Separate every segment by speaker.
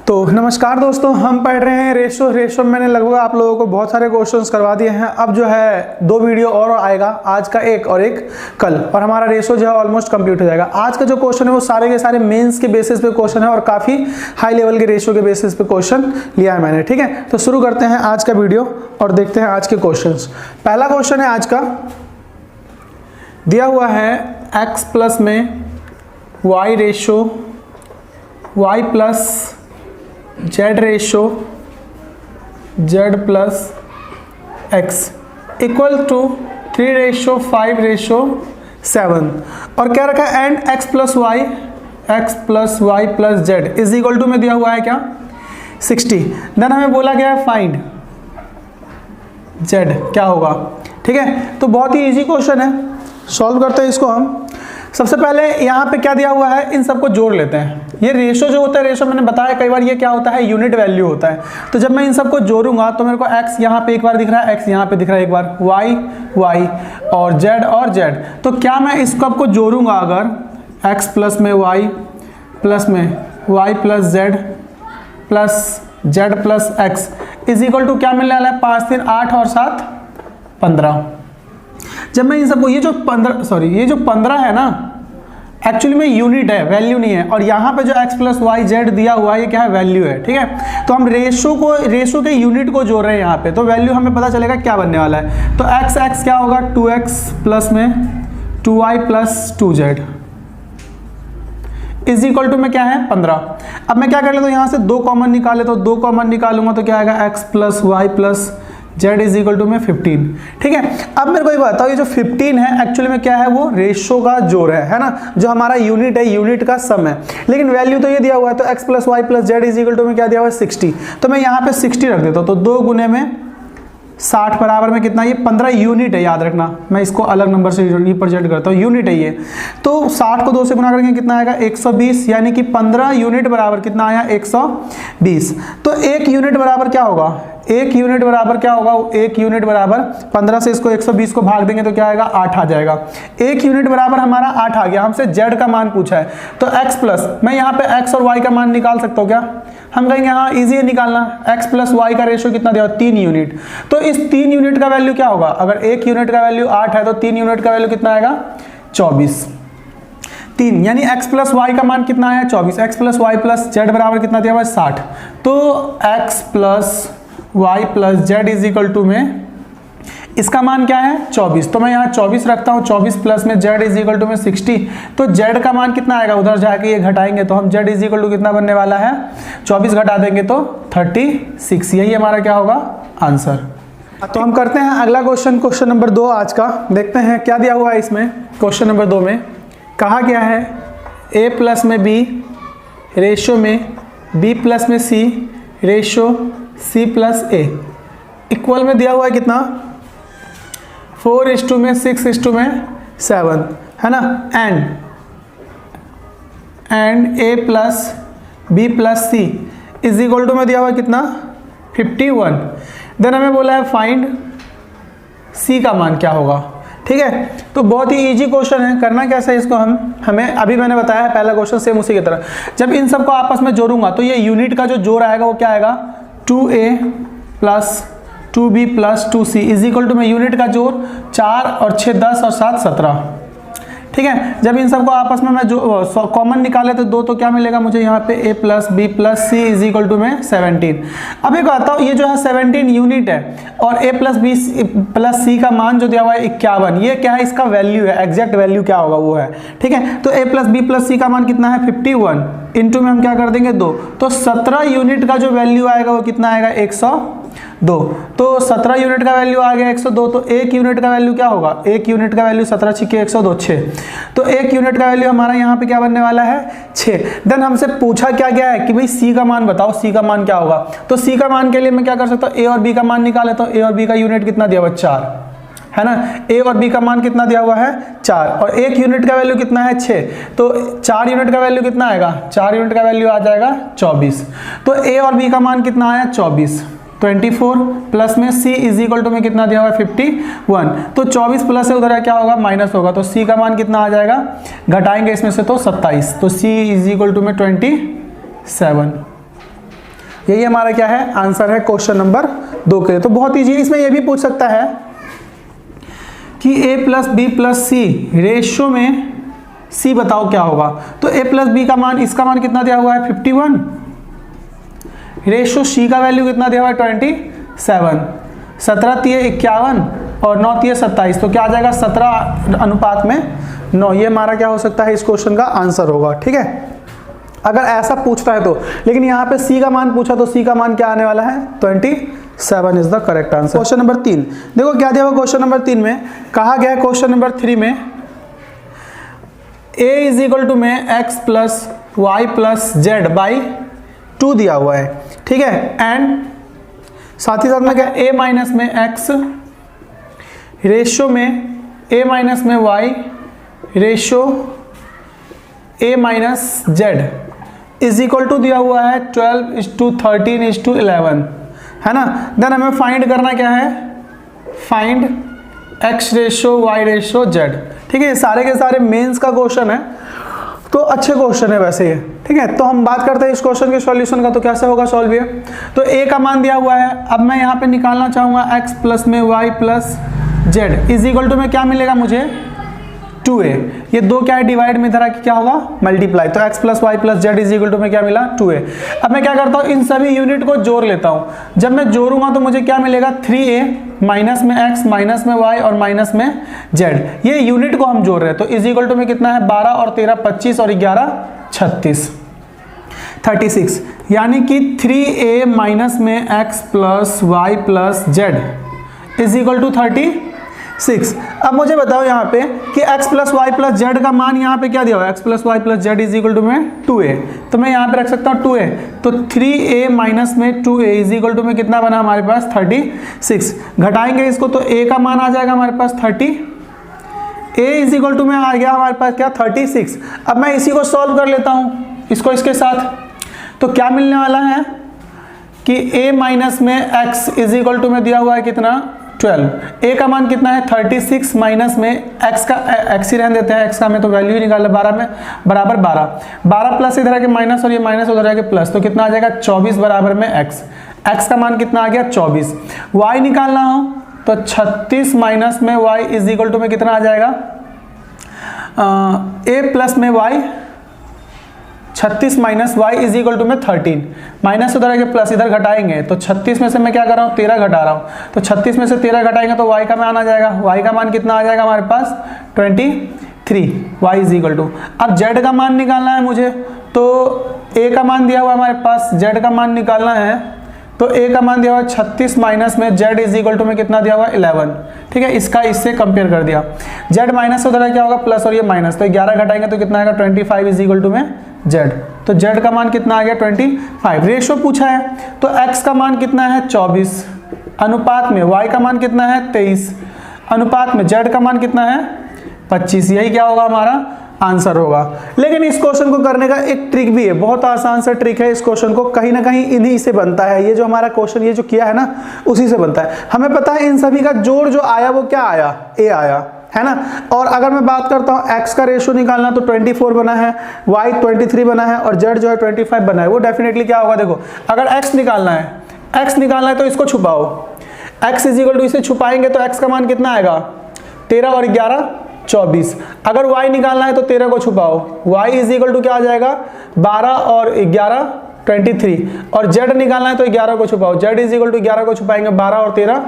Speaker 1: तो नमस्कार दोस्तों, हम पढ़ रहे हैं रेशो में मैंने लगभग आप लोगों को बहुत सारे क्वेश्चंस करवा दिए हैं। अब जो है 2 वीडियो और आएगा, आज का एक और एक कल, और हमारा रेशो जो है ऑलमोस्ट कंप्लीट हो जाएगा। आज का जो क्वेश्चन है वो सारे के सारे मेंस के बेसिस पे क्वेश्चन है और काफी हाई लेवल के रेशो के बेसिस पे क्वेश्चन लिया है मैंने। ठीक है, तो शुरू करते हैं आज का वीडियो और देखते हैं आज के क्वेश्चन। पहला क्वेश्चन है आज का, दिया हुआ है x प्लस में y ratio, y plus z ratio, z plus x equal to 3:5:7 और क्या रखा है, and x plus y plus z is equal to में दिया हुआ है क्या 60। देन हमें बोला गया है फाइंड z क्या होगा। ठीक है, तो बहुत ही इजी क्वेश्चन है, सॉल्व करते हैं इसको हम। सबसे पहले यहाँ पे क्या दिया हुआ है, इन सबको जोड़ लेते हैं। ये रेशो जो होता है, रेशो मैंने बताया कई बार, ये क्या होता है, यूनिट वैल्यू होता है। तो जब मैं इन सबको जोड़ूंगा तो मेरे को x यहाँ पे एक बार दिख रहा है, x यहाँ पे दिख रहा है एक बार, y और z। तो क्या मैं इस सब को जोड़ूंगा, अगर x प्लस में y plus z plus z plus x is equal to क्या मिलने वाला है, 5 3 8 और 7 15। जब मैं इन सबको, ये जो 15 है ना, एक्चुअली में यूनिट है, वैल्यू नहीं है। और यहाँ पे जो x प्लस वाई जेड दिया हुआ है, ये क्या है, वैल्यू है। ठीक है, तो हम रेशो के यूनिट को जोड़ रहे हैं यहाँ पे, तो वैल्यू हमें पता चलेगा क्या बनने वाला है। तो x क्या होगा, 2x प्लस में 2y plus 2z is equal to में क्या है 15। अब मैं क्या कर लेता हूँ, यहाँ से 2 कॉमन निकाले, तो 2 कॉमन निकालूंगा तो क्या आएगा, x plus y plus z is equal to में 15। ठीक है, अब मेरे को ये बताओ, ये जो 15 है एक्चुअली में क्या है, वो रेशो का जोड़ है ना, जो हमारा यूनिट है, यूनिट का सम है। लेकिन वैल्यू तो ये दिया हुआ है, तो x plus y plus z is equal to में क्या दिया हुआ है 60। तो मैं यहाँ पे 60 रख देता हूँ, तो 2 गुने में 60 बराबर में कितना, ये 15 यूनिट है, याद रखना, मैं इसको अलग नंबर से रिप्रेजेंट करता हूँ, यूनिट है ये। तो 60 को 2 से गुना करेंगे कितना आएगा 120, यानी कि 15 यूनिट बराबर कितना आया 120। तो 1 यूनिट बराबर क्या होगा, 1 यूनिट बराबर क्या होगा, 1 यूनिट बराबर 15 से इसको 120 को भाग देंगे तो क्या आएगा 8 आ जाएगा। 1 यूनिट बराबर हमारा 8 आ गया। हमसे z का मान पूछा है, तो x प्लस, मैं यहाँ पे x और y का मान निकाल सकता हूँ क्या, हम कहेंगे हाँ इजी है निकालना। x प्लस वाई का रेशो कितना दिया, 3 यूनिट। तो इस 3 यूनिट का वैल्यू क्या होगा, अगर 1 यूनिट का वैल्यू 8 है तो 3 यूनिट का वैल्यू कितना आएगा 24। 3 यानी x प्लस वाई का मान कितना आया 24। x plus y plus z बराबर कितना दिया हुआ है 60। तो x plus y plus z is equal to में इसका मान क्या है 24। तो मैं यहाँ 24 रखता हूँ, 24 प्लस में z इज इक्वल टू में 60। तो z का मान कितना आएगा, उधर जाके ये घटाएंगे तो हम z इज इक्वल टू कितना बनने वाला है, 24 घटा देंगे तो 36। यही हमारा क्या होगा आंसर। तो हम करते हैं अगला क्वेश्चन नंबर 2 आज का। देखते हैं क्या दिया हुआ है इसमें। क्वेश्चन नंबर 2 में कहा गया है a प्लस में b रेशो में b प्लस में c ratio c plus a equal में दिया हुआ है कितना 4:6:7 है ना, and a plus b plus c is equal to में दिया हुआ है कितना 51। देन हमें बोला है फाइंड c का मान क्या होगा। ठीक है, तो बहुत ही इजी क्वेश्चन है। करना कैसे है इसको, हमें अभी मैंने बताया है पहला क्वेश्चन सेम उसी की तरह। जब इन सबको आपस में जोड़ूंगा तो ये यूनिट का जो जोड़ आएगा वो क्या आएगा 2a plus 2b plus 2c is equal to में यूनिट का जोड़ 4 और 6 10 और 7 17। ठीक है, जब इन सबको आपस में मैं जो कॉमन निकाले तो 2, तो क्या मिलेगा मुझे यहाँ पे a plus b plus c is equal to में 17। अब एक आता हूँ, ये जो है 17 यूनिट है और a plus b plus c का मान जो दिया हुआ है 51। ये क्या है, इसका वैल्यू है, एग्जैक्ट वैल्यू क्या होगा वो है। ठीक है, तो a plus b plus c का मान कितना है 51, इंटू में हम क्या कर देंगे 2, तो 17 यूनिट का जो वैल्यू आएगा वो कितना आएगा 102। तो 17 यूनिट का वैल्यू आ गया 102। तो 1 यूनिट का वैल्यू क्या होगा, 1 यूनिट का वैल्यू 17 × 102 6। तो 1 यूनिट का वैल्यू हमारा यहाँ पे क्या बनने वाला है 6। देन हमसे पूछा क्या गया है कि भाई c का मान बताओ, c का मान क्या होगा। तो c का मान के लिए मैं क्या कर सकता हूँ, a और b का मान निकाल लेता हूँ। a और b का यूनिट कितना दिया हुआ 4 है ना, a और b का मान कितना दिया हुआ है 4 और 1 यूनिट का वैल्यू कितना है 6। तो 4 यूनिट का वैल्यू कितना आएगा, 4 यूनिट का वैल्यू आ जाएगा 24। तो a और b का मान कितना आया 24। 24 प्लस में c इज इक्वल टू में कितना दिया हुआ है 51। तो 24 प्लस है उधर क्या होगा माइनस होगा, तो c का मान कितना आ जाएगा, घटाएंगे इसमें से तो 27। तो c इज इक्वल टू में 27। यही हमारा क्या है आंसर है क्वेश्चन नंबर 2 के लिए। तो बहुत ईजी, इसमें यह भी पूछ सकता है कि a plus b plus c ratio में c बताओ क्या होगा। तो a प्लस बी का मान, इसका मान कितना दिया हुआ है 51, रेशियो c का वैल्यू कितना दिया हुआ है 27, 17 तिये 51 और 9 तिये 27, तो क्या आ जाएगा 17 अनुपात में 9। ये हमारा क्या हो सकता है इस क्वेश्चन का आंसर होगा। ठीक है, अगर ऐसा पूछता है तो। लेकिन यहाँ पे c का मान पूछा तो c का मान क्या आने वाला है 27 is the correct answer. Question number 3 देखो क्या दिया हुआ क्वेश्चन नंबर 3 में, कहा गया क्वेश्चन नंबर 3 में a इज इक्वल टू में x plus y plus z by 2 दिया हुआ है। ठीक है, एंड साथ ही साथ में क्या a माइनस में x रेशियो में a माइनस में y ratio a minus z is equal to दिया हुआ है 12:13:11, है ना। देन हमें फाइंड करना क्या है, find x ratio y ratio z। ठीक है, ये सारे के सारे मेंस का क्वेश्चन है, तो अच्छे क्वेश्चन है वैसे ये। ठीक है, तो हम बात करते हैं इस क्वेश्चन के सॉल्यूशन का, तो कैसे होगा सॉल्व ये। तो a का मान दिया हुआ है, अब मैं यहाँ पे निकालना चाहूँगा x प्लस में y plus z is equal to में क्या मिलेगा मुझे 2a। ये दो क्या है डिवाइड में इधर आके क्या होगा मल्टीप्लाई, तो x plus y plus z is equal to में क्या मिला 2a। अब मैं क्या करता हूँ इन सभी यूनिट को जोड़ लेता हूँ। जब मैं जोड़ूंगा तो मुझे क्या मिलेगा 3a माइनस में x माइनस में y और माइनस में z। ये यूनिट को हम जोड़ रहे हैं, तो इज इक्वल टू में कितना है 12 और 13 25 और 11 36, यानी कि 3a माइनस में x plus y plus z is equal to 36। अब मुझे बताओ यहाँ पे कि x plus y plus z का मान यहाँ पे क्या दिया हुआ है, x plus y plus z is equal to में 2a, तो मैं यहाँ पे रख सकता हूँ 2a, तो 3a माइनस में 2a इज इक्वल टू में कितना बना हमारे पास 36। घटाएंगे इसको तो a का मान आ जाएगा हमारे पास 30, a इज इक्वल टू में आ गया हमारे पास क्या 36। अब मैं इसी को सॉल्व कर लेता हूँ इसको इसके साथ, तो क्या मिलने वाला है कि a माइनस में x इज इक्वल टू में दिया हुआ है कितना 12, a का मान कितना है 36 माइनस में x का x ही रहने देते हैं, x का हमें तो वैल्यू ही निकालना 12 में बराबर 12 प्लस इधर आके माइनस और ये माइनस उधर आके प्लस, तो कितना आ जाएगा 24 बराबर में x का मान कितना आ गया 24। y निकालना हो तो 36 माइनस में y इज इक्वल टू में कितना आ जाएगा a प्लस में y 36 minus y is equal to में 13, माइनस उधर आके प्लस इधर घटाएंगे तो 36 में से मैं क्या कर रहा हूँ 13 घटा रहा हूँ, तो 36 में से 13 घटाएंगे तो y का मान आ जाएगा, y का मान कितना आ जाएगा हमारे पास 23, y इज इक्वल टू। अब z का मान निकालना है मुझे, तो a का मान दिया हुआ हमारे पास, z का मान निकालना है तो a का मान दिया हुआ 36 माइनस में z इज इक्वल टू में कितना दिया हुआ 11। ठीक है, इसका इससे कंपेयर कर दिया, z माइनस उधर क्या होगा प्लस और ये माइनस, तो 11 घटाएंगे तो कितना आएगा 25 इज इक्वल टू में z, तो z का मान कितना आ गया 25। रेशियो पूछा है तो x का मान कितना है 24 अनुपात में y का मान कितना है 23 अनुपात में z का मान कितना है 25, यही क्या होगा हमारा आंसर होगा। लेकिन इस क्वेश्चन को करने का एक ट्रिक भी है, बहुत आसान सा ट्रिक है। इस क्वेश्चन को कहीं ना कहीं इन्हीं से बनता है, ये जो हमारा क्वेश्चन ये जो किया है ना उसी से बनता है। हमें पता है इन सभी का जोड़ जो आया वो क्या आया a आया, है ना। और अगर मैं बात करता हूँ x का रेशियो निकालना तो 24 बना है, y 23 बना है और z जो है 25 बना है, वो डेफिनेटली क्या होगा देखो, अगर x निकालना है तो इसको छुपाओ, x इज इक्वल टू इसे छुपाएंगे तो x का मान कितना आएगा 13 और 11 24। अगर y निकालना है तो 13 को छुपाओ, y इज इक्वल टू क्या आ जाएगा 12 और 11 23, और z निकालना है तो 11 को छुपाओ, z इज इक्वल टू 11 को छुपाएंगे 12 और 13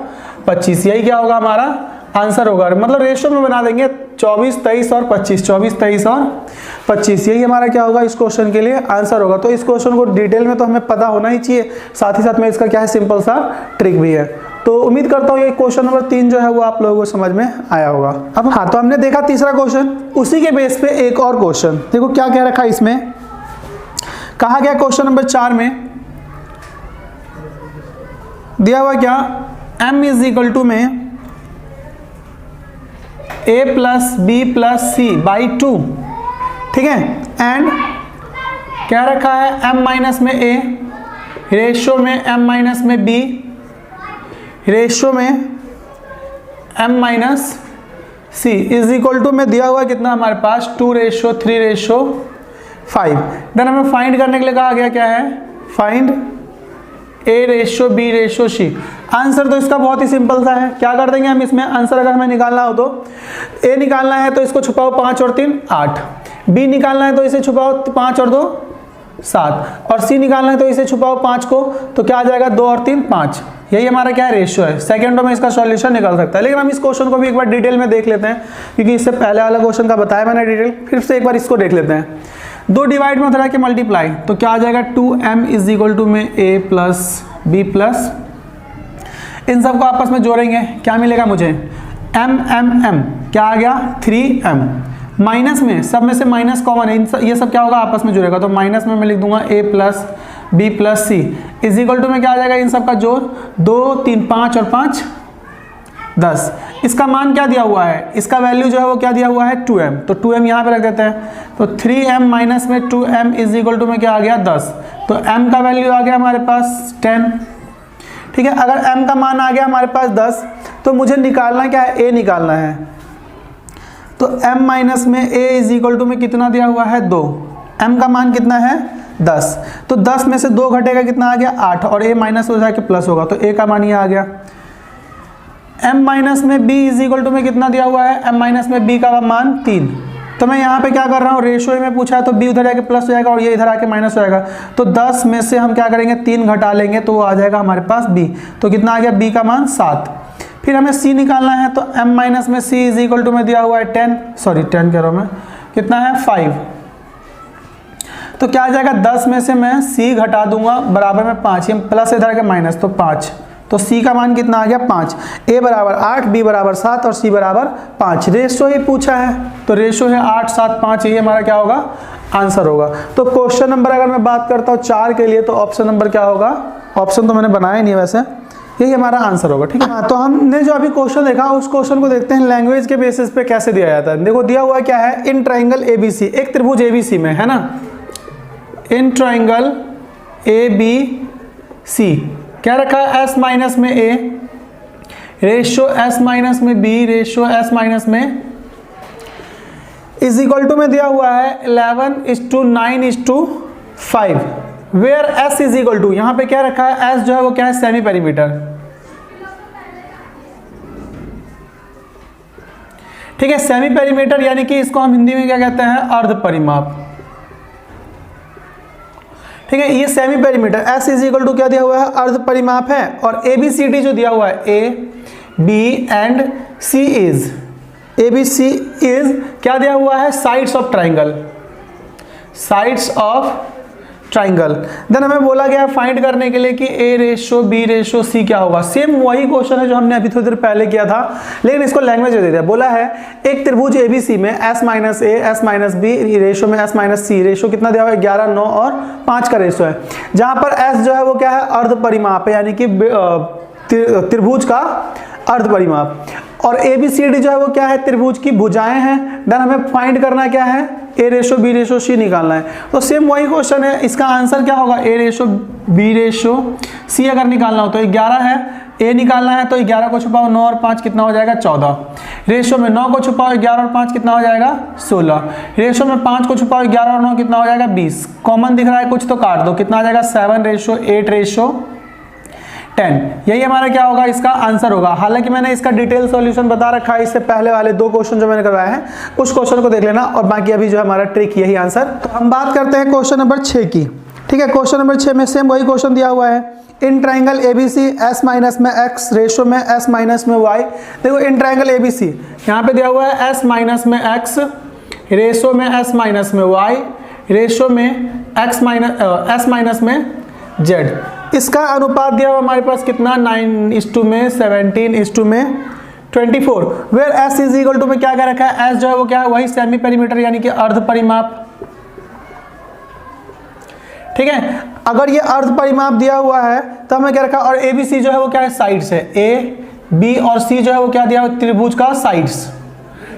Speaker 1: 25, यही क्या होगा हमारा आंसर होगा। मतलब रेशियो में बना देंगे 24 23 और 25, 24 23 और 25, यही हमारा क्या होगा इस क्वेश्चन के लिए आंसर होगा। तो इस क्वेश्चन को डिटेल में तो हमें पता होना ही चाहिए, साथ ही साथ में इसका क्या है सिंपल सा ट्रिक भी है। तो उम्मीद करता हूँ ये क्वेश्चन नंबर 3 जो है वो आप लोगों को समझ में आया होगा। अब हाँ, तो हमने देखा तीसरा क्वेश्चन, उसी के बेस पे एक और क्वेश्चन देखो क्या कह रखा है इसमें। कहा गया क्वेश्चन नंबर 4 में दिया हुआ क्या m इज इक्वल टू में a plus b plus c by 2, ठीक है, एंड क्या रखा है m माइनस में a रेशियो में m माइनस में b रेशियो में m minus c is equal to में दिया हुआ कितना हमारे पास 2:3:5। देन हमें फाइंड करने के लिए कहा गया क्या है, फाइंड A/B/C। आंसर तो इसका बहुत ही सिंपल सा है। क्या कर देंगे हम इसमें आंसर, अगर हमें निकालना हो तो A निकालना है तो इसको छुपाओ 5 और 3 8, B निकालना है तो इसे छुपाओ 5 और 2 7, और C निकालना है तो इसे छुपाओ 5 को, तो क्या आ जाएगा 2 और 3 5। यही हमारा क्या है, रेशियो है। सेकंडों में इसका सॉल्यूशन निकल सकता है। लेकिन हम इस क्वेश्चन को भी एक बार डिटेल में देख लेते हैं, क्योंकि इससे पहले वाला क्वेश्चन का बताया मैंने डिटेल, फिर से एक बार इसको देख लेते हैं। 2 डिवाइड में होता है कि मल्टीप्लाई, तो क्या आ जाएगा 2m इज इक्वल टू में a प्लस b प्लस, इन सबको आपस में जोड़ेंगे, क्या मिलेगा मुझे m, क्या आ गया 3m, माइनस में सब में से माइनस कॉमन है, ये सब क्या होगा आपस में जुड़ेगा, तो माइनस में मैं लिख दूंगा a plus b plus c is equal to में क्या आ जाएगा इन सब का जोड़, 2 3 5 और 5 10। इसका मान क्या दिया हुआ है, इसका वैल्यू जो है वो क्या दिया हुआ है 2m, तो 2m यहाँ पे रख देते हैं, तो 3m माइनस में 2m इज इक्वल टू में क्या आ गया 10, तो m का वैल्यू आ गया हमारे पास 10। ठीक है, अगर m का मान आ गया हमारे पास 10, तो मुझे निकालना क्या है, a निकालना है, तो m माइनस में a इज इक्वल टू में कितना दिया हुआ है 2, m का मान कितना है 10, तो 10 में से 2 घटेगा कितना आ गया 8, और a माइनस हो जाके प्लस होगा, तो a का मान ये आ गया। m माइनस में b इज इक्वल टू में कितना दिया हुआ है, m माइनस में b का मान 3, तो मैं यहाँ पे क्या कर रहा हूँ, रेशियो में पूछा है तो b उधर आके प्लस हो जाएगा और ये इधर आके माइनस हो जाएगा, तो 10 में से हम क्या करेंगे 3 घटा लेंगे, तो वो आ जाएगा हमारे पास b, तो कितना आ गया b का मान 7। फिर हमें c निकालना है, तो m माइनस में c इज इक्वल टू में दिया हुआ है 10 कह रहा हूँ मैं, कितना है 5, तो क्या आ जाएगा 10 में से मैं c घटा दूंगा बराबर में 5, ये प्लस इधर आके माइनस, तो 5, तो c का मान कितना आ गया 5, a बराबर 8, b बराबर 7 और c बराबर 5। रेशो ही पूछा है, तो रेशो है 8 7 5, ये हमारा क्या होगा आंसर होगा। तो क्वेश्चन नंबर अगर मैं बात करता हूँ 4 के लिए, तो ऑप्शन नंबर क्या होगा, ऑप्शन तो मैंने बनाया नहीं वैसे, यही हमारा आंसर होगा। ठीक है, हाँ, तो हमने जो अभी क्वेश्चन देखा उस क्वेश्चन को देखते हैं लैंग्वेज के बेसिस पे कैसे दिया जाता है। देखो दिया हुआ क्या है, इन ट्राइंगल ABC, एक त्रिभुज ABC में है ना, इन ट्राइंगल ABC क्या रखा है, s माइनस में a रेशियो s माइनस में b रेशियो s माइनस में इज इक्वल टू में दिया हुआ है 11:9:5, where s is equal to, यहाँ पे क्या रखा है s जो है वो क्या है सेमी पेरीमीटर। ठीक है, सेमी पेरीमीटर यानी कि इसको हम हिंदी में क्या कहते हैं, अर्ध परिमाप। ठीक है, ये semi perimeter s is equal to क्या दिया हुआ है, अर्ध परिमाप है, और ABCD जो दिया हुआ है A B and C is, ABC is क्या दिया हुआ है, sides of triangle, sides of triangle. Then हमें बोला गया फाइंड करने के लिए कि A ratio B ratio C क्या होगा, सेम वही क्वेश्चन है जो हमने अभी थोड़ी देर पहले किया था, लेकिन इसको लैंग्वेज दे दिया। बोला है एक त्रिभुज ABC में s minus A s minus B ratio में s माइनस C रेशो कितना दिया हुआ है 11 9 और 5 का रेशो है, जहां पर s जो है वो क्या है अर्ध परिमाप है, यानी कि त्रिभुज का अर्ध परिमाप, और ABCD जो है वो क्या है त्रिभुज की भुजाएं हैं। देन हमें फाइंड करना क्या है, A ratio B ratio C निकालना है, तो सेम वही क्वेश्चन है, इसका आंसर क्या होगा A ratio B ratio C अगर निकालना हो तो 11 है, A निकालना है तो 11 को छुपाओ 9 और 5 कितना हो जाएगा 14, रेशो में 9 को छुपाओ 11 और 5 कितना हो जाएगा 16, रेशो में 5 को छुपाओ 11 और 9 कितना हो जाएगा 20, कॉमन दिख रहा है कुछ तो काट दो, कितना आ जाएगा 7:8:10, यही हमारा क्या होगा इसका आंसर होगा। हालांकि मैंने इसका डिटेल सॉल्यूशन बता रखा है, इससे पहले वाले 2 क्वेश्चन जो मैंने करवाए हैं उस क्वेश्चन को देख लेना, और बाकी अभी जो हमारा ट्रिक यही आंसर। तो हम बात करते हैं क्वेश्चन नंबर 6 की। ठीक है, क्वेश्चन नंबर 6 में सेम वही क्वेश्चन दिया हुआ है, in triangle ABC s minus में x रेशो में s माइनस में y। देखो इन ट्राइंगल ABC यहाँ पे दिया हुआ है s माइनस में x रेशो में s माइनस में y रेशो में s माइनस में z। इसका अनुपात दिया हुआ हमारे पास कितना 9:17 में 24, where s is equal to में क्या क्या रखा है, s जो है वो क्या है वही सेमी पेरीमीटर यानी कि अर्ध परिमाप। ठीक है, अगर ये अर्ध परिमाप दिया हुआ है तो हमें क्या रखा, और ABC जो है वो क्या है साइड्स है, A B और C जो है वो क्या दिया हुआ त्रिभुज का साइड्स।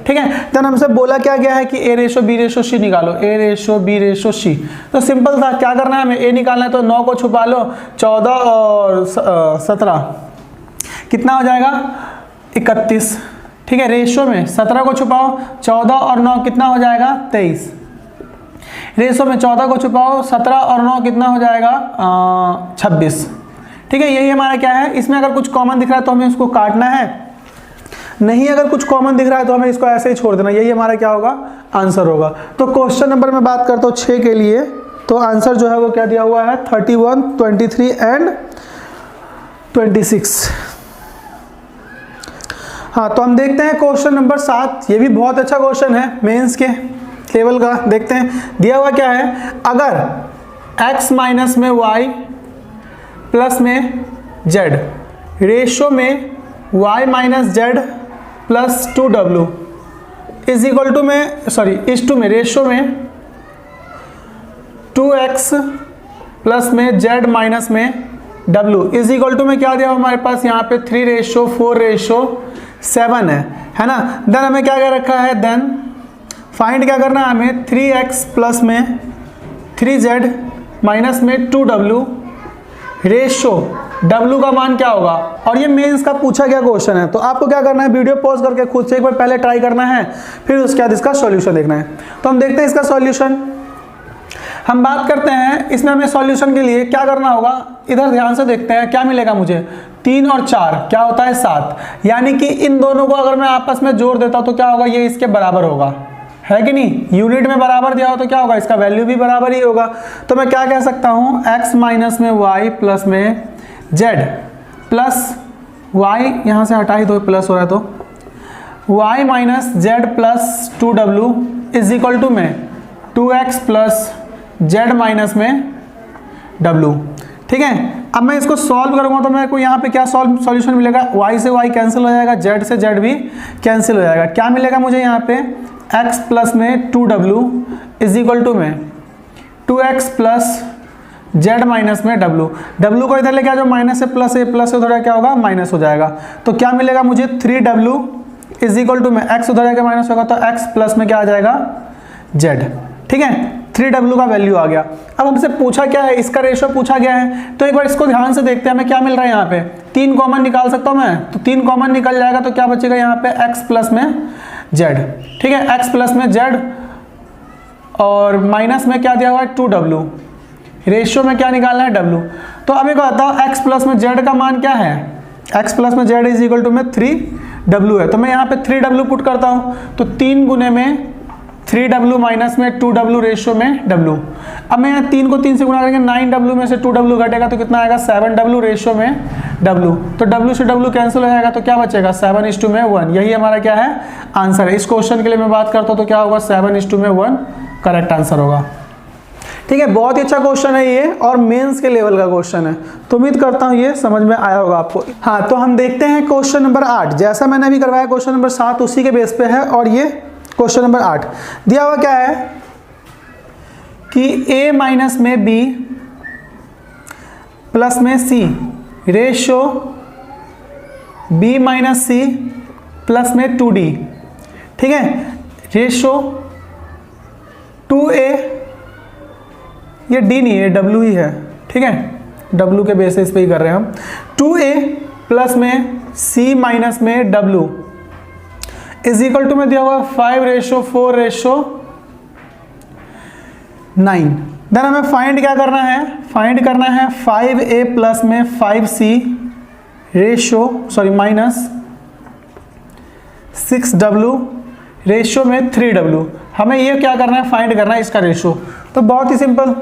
Speaker 1: ठीक है, तो हमसे बोला क्या गया है कि A ratio B ratio C निकालो, A ratio B ratio C, तो सिंपल था, क्या करना है हमें A निकालना है तो 9 को छुपा लो 14 और 17 कितना हो जाएगा 31। ठीक है, रेशो में 17 को छुपाओ 14 और 9 कितना हो जाएगा 23, रेशो में 14 को छुपाओ 17 और 9 कितना हो जाएगा 26। ठीक है, यही हमारा क्या है, इसमें अगर कुछ कॉमन दिख रहा है तो हमें उसको काटना है, नहीं अगर कुछ कॉमन दिख रहा है तो हमें इसको ऐसे ही छोड़ देना, यही हमारा क्या होगा, आंसर होगा। तो क्वेश्चन नंबर में बात करता हूँ 6 के लिए, तो आंसर जो है वो क्या दिया हुआ है 31, 23 एंड 26। हाँ, तो हम देखते हैं क्वेश्चन नंबर 7, ये भी बहुत अच्छा क्वेश्चन है मेंस के लेवल का। देखते हैं दिया हुआ क्या है, अगर x माइनस में y प्लस में z रेशो में y minus z plus 2w is equal to में इस टू में रेशो में 2x प्लस में z माइनस में w इज इक्वल टू में क्या दिया हमारे पास यहाँ पे 3:4:7 है ना। देन हमें क्या क्या रखा है, देन फाइंड क्या करना है हमें, 3x प्लस में 3z माइनस में 2w रेशो w का मान क्या होगा। और ये मेंस का पूछा गया क्वेश्चन है, तो आपको क्या करना है, वीडियो पॉज करके खुद से एक बार पहले ट्राई करना है, फिर उसके बाद इसका सॉल्यूशन देखना है। तो हम देखते हैं इसका सॉल्यूशन। हम बात करते हैं इसमें हमें सॉल्यूशन के लिए क्या करना होगा, इधर ध्यान से देखते हैं क्या मिलेगा मुझे, 3 और 4 क्या होता है 7, यानी कि इन दोनों को अगर मैं आपस में जोड़ देता हूं तो क्या होगा, ये इसके बराबर होगा, है कि नहीं। यूनिट में बराबर दिया हो तो क्या होगा, इसका वैल्यू भी बराबर ही होगा। तो मैं क्या कह सकता हूं, x माइनस में y प्लस में z प्लस y, यहां से हटा ही दो प्लस हो रहा है, तो y minus z plus 2w is equal to में 2x प्लस z माइनस में w। ठीक है, अब मैं इसको सॉल्व करूंगा तो मेरे को यहाँ पे क्या सॉल्यूशन मिलेगा, y से y कैंसिल हो जाएगा, z से z भी कैंसिल हो जाएगा। क्या मिलेगा मुझे यहाँ पे, x प्लस में 2w इज इक्वल टू में 2x प्लस z माइनस में w। w को इधर लेके आ जाओ, माइनस से प्लस, प्लस से उधर क्या होगा, माइनस हो जाएगा। तो क्या मिलेगा मुझे, 3w इज इक्वल टू में x उधर जाके माइनस होगा, तो x प्लस में क्या आ जाएगा, z। ठीक है, 3w का वैल्यू आ गया। अब हमसे पूछा क्या है, इसका रेशो पूछा गया है, तो एक बार इसको ध्यान से देखते हैं हमें क्या मिल रहा है। यहाँ पे 3 कॉमन निकाल सकता हूँ मैं, तो 3 कॉमन निकल जाएगा, तो क्या बचेगा यहाँ पे x प्लस में z। ठीक है, x प्लस में z और माइनस में क्या दिया हुआ है 2w, रेशियो में क्या निकालना है w। तो अब एक बताओ x प्लस में z का मान क्या है, x प्लस में z इज इक्वल टू में 3w है। तो मैं यहाँ पे 3w पुट करता हूँ, तो 3 गुने में 3w माइनस में 2w रेशियो में w। अब मैं यहाँ 3 को 3 से गुना करेंगे, 9w में से 2w घटेगा तो कितना आएगा, 7w रेशियो में w। तो w से w कैंसिल हो जाएगा, तो क्या बचेगा 7:1। यही हमारा क्या है, आंसर है। इस क्वेश्चन के लिए मैं बात करता हूँ तो क्या होगा, 7:1 करेक्ट आंसर होगा। ठीक है, बहुत ही अच्छा क्वेश्चन है ये, और मेंस के लेवल का क्वेश्चन है, तो उम्मीद करता हूँ ये समझ में आया होगा आपको। हाँ, तो हम देखते हैं क्वेश्चन नंबर 8, जैसा मैंने अभी करवाया क्वेश्चन नंबर 7 उसी के बेस पे है, और ये क्वेश्चन नंबर 8 दिया हुआ क्या है कि a माइनस में b प्लस में c ratio b minus c plus में 2d। ठीक है, रेशो 2a, ये d नहीं है w ही है। ठीक है, w के बेसिस पे ही कर रहे हैं हम। 2a प्लस में c माइनस में w इज इक्वल टू में दिया हुआ 5:4:9। देन हमें फाइंड क्या करना है, फाइंड करना है 5a प्लस में 5c माइनस 6w रेशियो में 3w। हमें ये क्या करना है, फाइंड करना है इसका रेशियो। तो बहुत ही सिंपल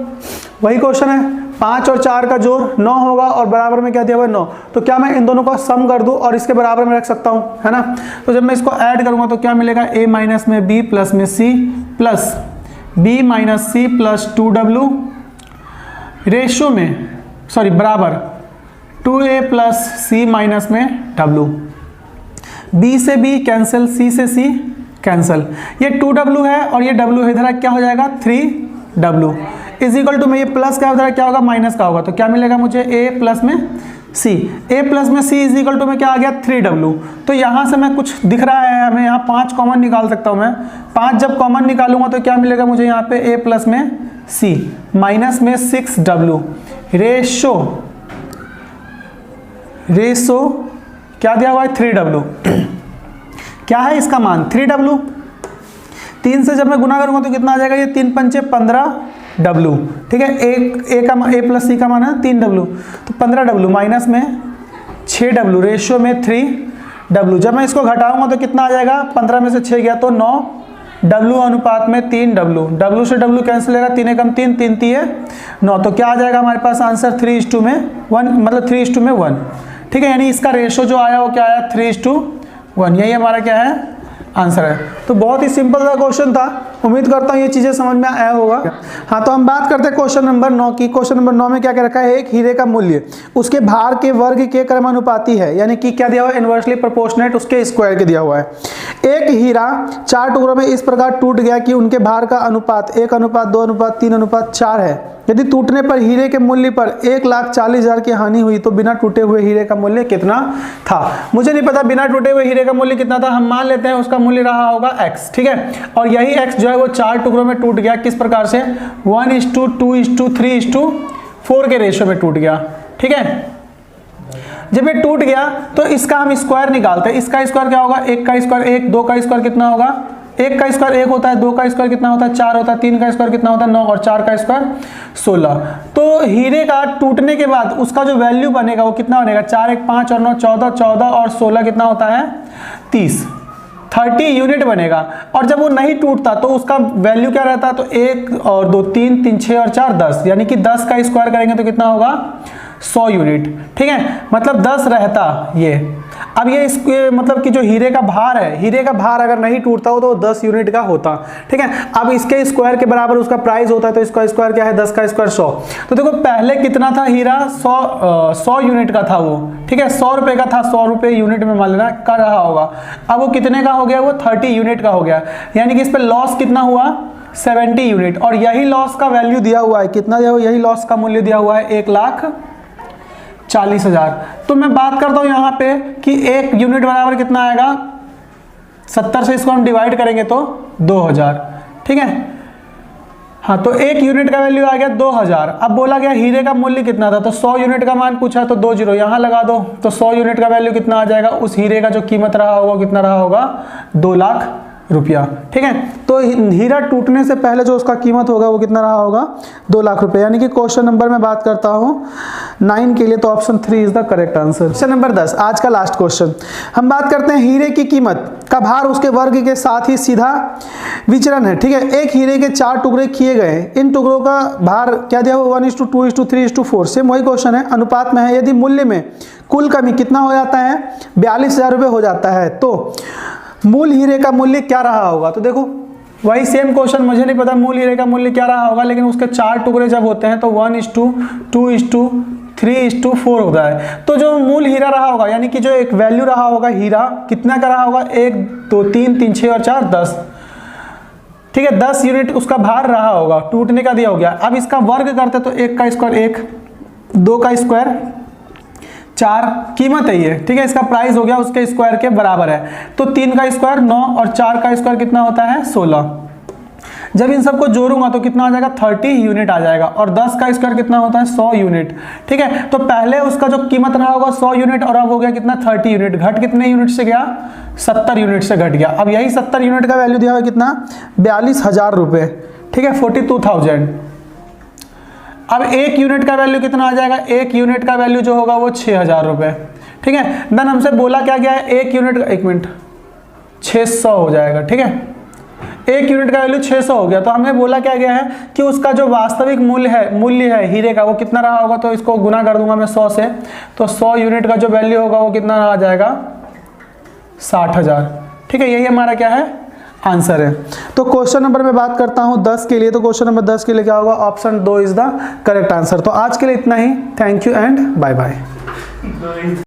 Speaker 1: वही क्वेश्चन है, 5 और 4 का जोड़ 9 होगा, और बराबर में क्या दिया हुआ है 9। तो क्या मैं इन दोनों का सम कर दूं और इसके बराबर में रख सकता हूं, है ना। तो जब मैं इसको ऐड करूंगा तो क्या मिलेगा, a माइनस में b प्लस में c plus b minus c plus 2w ratio में बराबर 2a प्लस c माइनस में w। b से b कैंसिल, c से c कैंसिल, ये 2w है और ये w है, इधर क्या हो जाएगा 3w इज इक्वल टू में ये प्लस का उधर क्या होगा, माइनस का होगा। तो क्या मिलेगा मुझे, a प्लस में c, a प्लस में c इज इक्वल टू में क्या आ गया 3w। तो यहाँ से मैं कुछ दिख रहा है हमें, यहाँ 5 कॉमन निकाल सकता हूँ मैं। 5 जब कॉमन निकालूंगा तो क्या मिलेगा मुझे यहाँ पे, a प्लस में c माइनस में 6w रेशो क्या दिया हुआ है 3w। क्या है इसका मान 3w। 3 से जब मैं गुना करूंगा तो कितना आ जाएगा, ये 3 पंचे 15 W, ठीक है। ए प्लस सी का मान है 3W, तो 15W माइनस में 6W, रेशियो में 3W। जब मैं इसको घटाऊंगा तो कितना आ जाएगा, 15 में से 6 गया तो 9W अनुपात में 3W, W से W कैंसिल होगा, 3 एकम 3, 3 3 है 9, तो क्या आ जाएगा हमारे पास आंसर 3:1, मतलब 3:1, ठीक है। यानी इसका रेशियो जो आया वो क्या आया, 3:1, यही हमारा क्या है आंसर है। तो बहुत ही सिंपल सा क्वेश्चन था, उम्मीद करता हूँ ये चीजें समझ में आया होगा। हाँ, तो हम बात करते हैं क्वेश्चन नंबर 9 की। क्वेश्चन नंबर 9 में क्या क्या रखा है, एक हीरे का मूल्य उसके भार के वर्ग के क्रमानुपाती है, यानी कि क्या दिया हुआ है, इनवर्सली प्रोपोर्शनेट उसके स्क्वायर के दिया हुआ है। एक हीरा 4 टुकड़ों में इस प्रकार टूट गया कि उनके भार का अनुपात 1:2:3:4 है। यदि टूटने पर हीरे के मूल्य पर 1,40,000 की हानि हुई तो बिना टूटे हुए हीरे का मूल्य कितना था। मुझे नहीं पता बिना टूटे हुए हीरे का मूल्य कितना था, हम मान लेते हैं उसका मूल्य रहा होगा x, ठीक है। और यही x जो है वो 4 टुकड़ों में टूट गया, किस प्रकार से, 1:2:3:4 के रेशियो में टूट गया, ठीक है। जब ये टूट गया तो इसका हम स्क्वायर निकालते हैं। इसका स्क्वायर क्या होगा, 1 का स्क्वायर 1, 2 का स्क्वायर कितना होगा, 1 का स्क्वायर 1 होता है, 2 का स्क्वायर कितना होता है 4 होता है, 3 का स्क्वायर कितना होता है 9 और 4 का स्क्वायर 16। तो हीरे का टूटने के बाद उसका जो वैल्यू बनेगा वो कितना बनेगा, 4 1 5 और 9 14, 14 और 16 कितना होता है 30 यूनिट बनेगा। और जब वो नहीं टूटता तो उसका वैल्यू क्या रहता है, तो 1 और 2 3 3 6 और 4 10, यानी कि 10 का स्क्वायर करेंगे तो कितना होगा 100 यूनिट, ठीक है। मतलब 10 रहता ये। अब ये इसके मतलब कि जो हीरे का भार है, हीरे का भार अगर नहीं टूटता हो तो 10 यूनिट का होता, ठीक है। अब इसके स्क्वायर के बराबर उसका प्राइस होता है, तो इसका स्क्वायर क्या है, 10 का स्क्वायर 100। तो देखो पहले कितना था हीरा, 100 यूनिट का था वो, ठीक है, 100 रुपए का था, 100 रुपए यूनिट में मान लेना कर रहा होगा। अब वो कितने का हो गया, वो 30 यूनिट का हो गया, यानी कि इस पर लॉस कितना हुआ 70 यूनिट। और यही लॉस का वैल्यू दिया हुआ है, कितना दिया हुआ, यही लॉस का मूल्य दिया हुआ है 1,40,000। तो मैं बात करता हूं यहां पे कि 1 यूनिट बराबर कितना आएगा, 70 से इसको हम डिवाइड करेंगे तो 2000, ठीक है। हाँ, तो 1 यूनिट का वैल्यू आ गया 2000। अब बोला गया हीरे का मूल्य कितना था, तो 100 यूनिट का मान पूछा, तो 2 जीरो यहां लगा दो, तो 100 यूनिट का वैल्यू कितना आ जाएगा, उस हीरे का जो कीमत रहा होगा कितना रहा होगा 2 लाख रुपया, ठीक है। तो हीरा टूटने से पहले जो उसका कीमत होगा वो कितना रहा होगा 2 लाख रुपए। यानी कि क्वेश्चन नंबर में बात करता हूं 9 के लिए, तो option 3 is the correct answer. Question number 10, आज का लास्ट क्वेश्चन। हम बात करते हैं हीरे की कीमत का भार उसके वर्ग के साथ ही सीधा विचरण है, ठीक है। एक हीरे के 4 टुकड़े किए गए, इन टुकड़ों का भार क्या दिया हुआ 1:2:3:4, सेम वही क्वेश्चन है, अनुपात में है। यदि मूल्य में कुल कमी कितना हो जाता है 42,000 रुपये हो जाता है, तो मूल हीरे का मूल्य क्या रहा होगा। तो देखो वही सेम क्वेश्चन, मुझे नहीं पता मूल हीरे का मूल्य क्या रहा होगा, लेकिन उसके 4 टुकड़े जब होते हैं तो 1:2:3:4 होता है। तो जो मूल हीरा रहा होगा, यानी कि जो एक वैल्यू रहा होगा हीरा कितना का रहा होगा, 1 2 3 3 6 और 4 10, ठीक है, 10 यूनिट उसका भार रहा होगा, टूटने का दिया हो गया। अब इसका वर्ग करते तो 1 का स्क्वायर 1, 2 का स्क्वायर 4, कीमत है ये, ठीक है, इसका प्राइस हो गया उसके स्क्वायर के बराबर है। तो 3 का स्क्वायर 9 और 4 का स्क्वायर कितना होता है 16। जब इन सबको जोड़ूंगा तो कितना आ जाएगा 30 यूनिट आ जाएगा। और 10 का स्क्वायर कितना होता है 100 यूनिट, ठीक है। तो पहले उसका जो कीमत रहा होगा 100 यूनिट और अब हो गया कितना 30 यूनिट, घट कितने यूनिट से गया 70 यूनिट से घट गया। अब यही 70 यूनिट का वैल्यू दिया हुआ कितना 42,000 रुपये, ठीक है, 42,000। अब 1 यूनिट का वैल्यू कितना आ जाएगा, 1 यूनिट का वैल्यू जो होगा वो 6,000 रुपये, ठीक है। देन हमसे बोला क्या गया है 1 यूनिट का, 1 मिनट 600 हो जाएगा, ठीक है, 1 यूनिट का वैल्यू 600 हो गया। तो हमें बोला क्या गया है कि उसका जो वास्तविक मूल्य है हीरे का वो कितना रहा होगा, तो इसको गुना कर दूंगा मैं 100 से, तो 100 यूनिट का जो वैल्यू होगा वो कितना आ जाएगा 60,000, ठीक है। यही हमारा क्या है आंसर है। तो क्वेश्चन नंबर में बात करता हूं 10 के लिए, तो क्वेश्चन नंबर 10 के लिए क्या होगा, option 2 is the correct answer. तो आज के लिए इतना ही, thank you and bye bye.